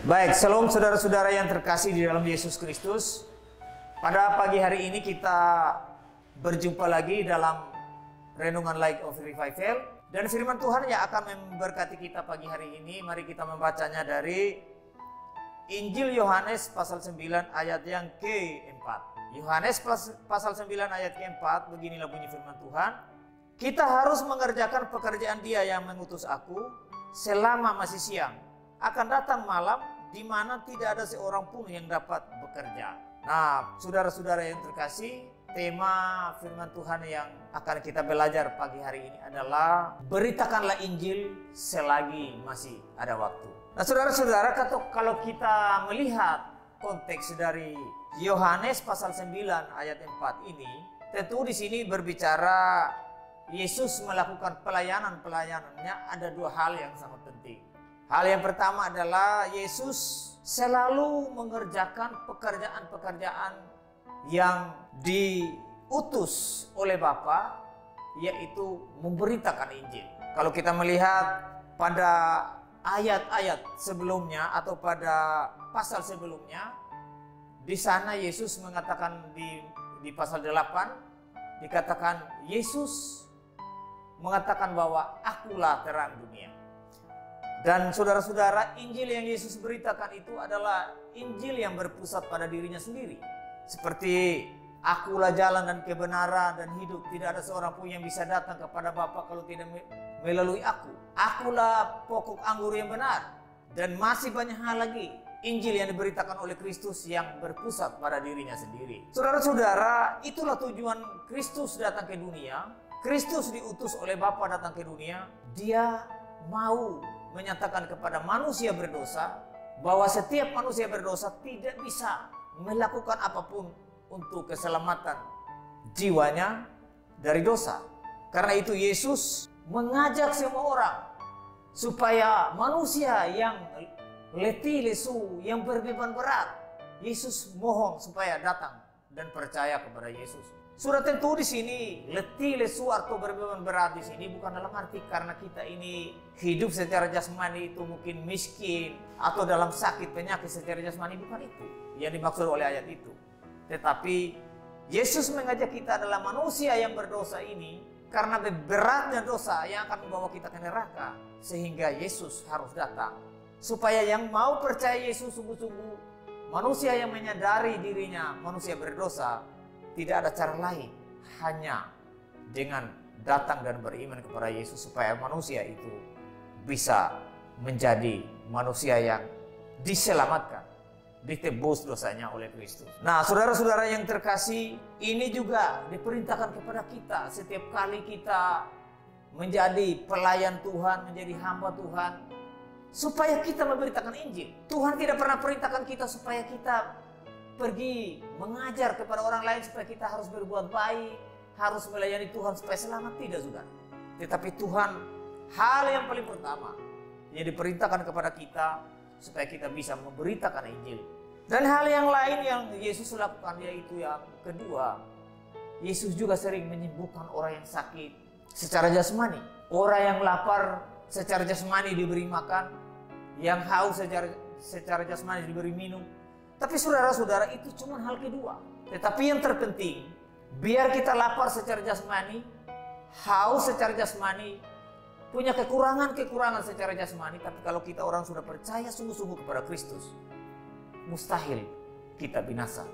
Baik, shalom saudara-saudara yang terkasih di dalam Yesus Kristus. Pada pagi hari ini kita berjumpa lagi dalam Renungan Light of Revival. Dan firman Tuhan yang akan memberkati kita pagi hari ini, mari kita membacanya dari Injil Yohanes pasal 9 ayat yang keempat. Yohanes pasal 9 ayat keempat, beginilah bunyi firman Tuhan. Kita harus mengerjakan pekerjaan Dia yang mengutus aku selama masih siang. Akan datang malam di mana tidak ada seorang pun yang dapat bekerja. Nah, saudara-saudara yang terkasih, tema firman Tuhan yang akan kita belajar pagi hari ini adalah beritakanlah Injil selagi masih ada waktu. Nah, saudara-saudara, kalau kita melihat konteks dari Yohanes pasal 9 ayat 4 ini, tentu di sini berbicara Yesus melakukan pelayanannya, ada dua hal yang sangat penting. Hal yang pertama adalah Yesus selalu mengerjakan pekerjaan-pekerjaan yang diutus oleh Bapa, yaitu memberitakan Injil. Kalau kita melihat pada ayat-ayat sebelumnya atau pada pasal sebelumnya, di sana Yesus mengatakan di pasal 8 dikatakan Yesus mengatakan bahwa akulah terang dunia. Dan saudara-saudara, Injil yang Yesus beritakan itu adalah Injil yang berpusat pada dirinya sendiri. Seperti akulah jalan dan kebenaran dan hidup. Tidak ada seorang pun yang bisa datang kepada Bapa kalau tidak melalui aku. Akulah pokok anggur yang benar. Dan masih banyak hal lagi. Injil yang diberitakan oleh Kristus yang berpusat pada dirinya sendiri. Saudara-saudara, itulah tujuan Kristus datang ke dunia. Kristus diutus oleh Bapa datang ke dunia. Dia mau menyatakan kepada manusia berdosa bahwa setiap manusia berdosa tidak bisa melakukan apapun untuk keselamatan jiwanya dari dosa. Karena itu Yesus mengajak semua orang supaya manusia yang letih lesu, yang berbeban berat, Yesus mohon supaya datang dan percaya kepada Yesus. Sudah tentu di sini letih lesu atau berbeban berat di sini bukan dalam arti karena kita ini hidup secara jasmani itu mungkin miskin atau dalam sakit penyakit secara jasmani, bukan itu yang dimaksud oleh ayat itu. Tetapi Yesus mengajak kita adalah manusia yang berdosa ini karena beratnya dosa yang akan membawa kita ke neraka, sehingga Yesus harus datang supaya yang mau percaya Yesus sungguh-sungguh, manusia yang menyadari dirinya manusia berdosa, tidak ada cara lain hanya dengan datang dan beriman kepada Yesus supaya manusia itu bisa menjadi manusia yang diselamatkan, ditebus dosanya oleh Kristus. Nah, saudara-saudara yang terkasih, ini juga diperintahkan kepada kita setiap kali kita menjadi pelayan Tuhan, menjadi hamba Tuhan, supaya kita memberitakan Injil. Tuhan tidak pernah perintahkan kita supaya kita pergi mengajar kepada orang lain supaya kita harus berbuat baik, harus melayani Tuhan supaya selamat, tidak saudara. Tetapi Tuhan, hal yang paling pertama yang diperintahkan kepada kita supaya kita bisa memberitakan Injil. Dan hal yang lain yang Yesus lakukan yaitu yang kedua, Yesus juga sering menyembuhkan orang yang sakit secara jasmani. Orang yang lapar secara jasmani diberi makan, yang haus secara jasmani diberi minum. Tapi saudara-saudara, itu cuma hal kedua. Tetapi yang terpenting, biar kita lapar secara jasmani, haus secara jasmani, punya kekurangan-kekurangan secara jasmani, tapi kalau kita orang sudah percaya sungguh-sungguh kepada Kristus, mustahil kita binasa.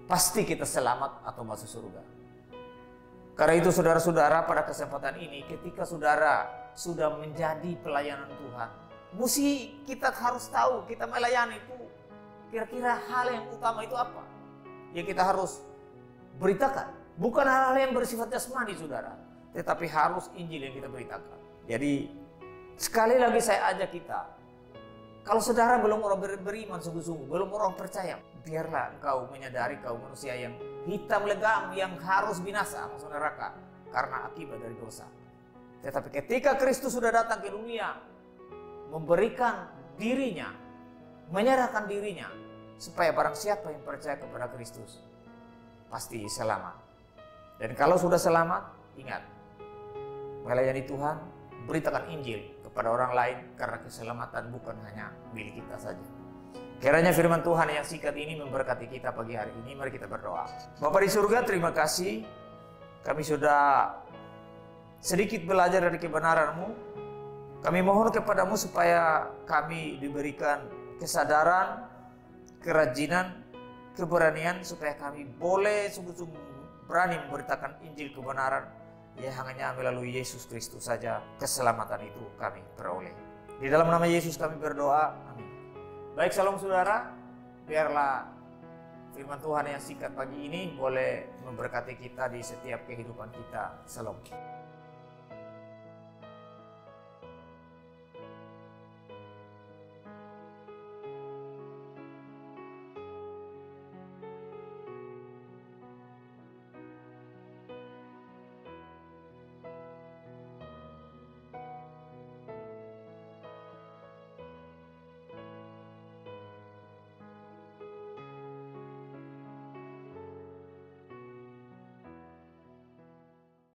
Pasti kita selamat atau masuk surga. Karena itu saudara-saudara, pada kesempatan ini ketika saudara sudah menjadi pelayanan Tuhan, mesti kita harus tahu kita melayani itu kira-kira hal yang utama itu apa yang kita harus beritakan. Bukan hal-hal yang bersifat jasmani saudara, tetapi harus Injil yang kita beritakan. Jadi sekali lagi saya ajak kita, kalau saudara belum orang beriman sungguh-sungguh, belum orang percaya, biarlah engkau menyadari kau manusia yang hitam legam, yang harus binasa masuk neraka karena akibat dari dosa. Tetapi ketika Kristus sudah datang ke dunia, memberikan dirinya, menyerahkan dirinya, supaya barang siapa yang percaya kepada Kristus pasti selamat. Dan kalau sudah selamat, ingat, melayani Tuhan, beritakan Injil kepada orang lain, karena keselamatan bukan hanya milik kita saja. Kiranya firman Tuhan yang singkat ini memberkati kita pagi hari ini. Mari kita berdoa. Bapa di surga, terima kasih. Kami sudah sedikit belajar dari kebenaran-Mu. Kami mohon kepadamu supaya kami diberikan kesadaran, kerajinan, keberanian, supaya kami boleh sungguh-sungguh berani memberitakan Injil kebenaran. Ya, hanya melalui Yesus Kristus saja keselamatan itu kami peroleh. Di dalam nama Yesus kami berdoa. Amin. Baik, salam saudara. Biarlah firman Tuhan yang singkat pagi ini boleh memberkati kita di setiap kehidupan kita. Salam.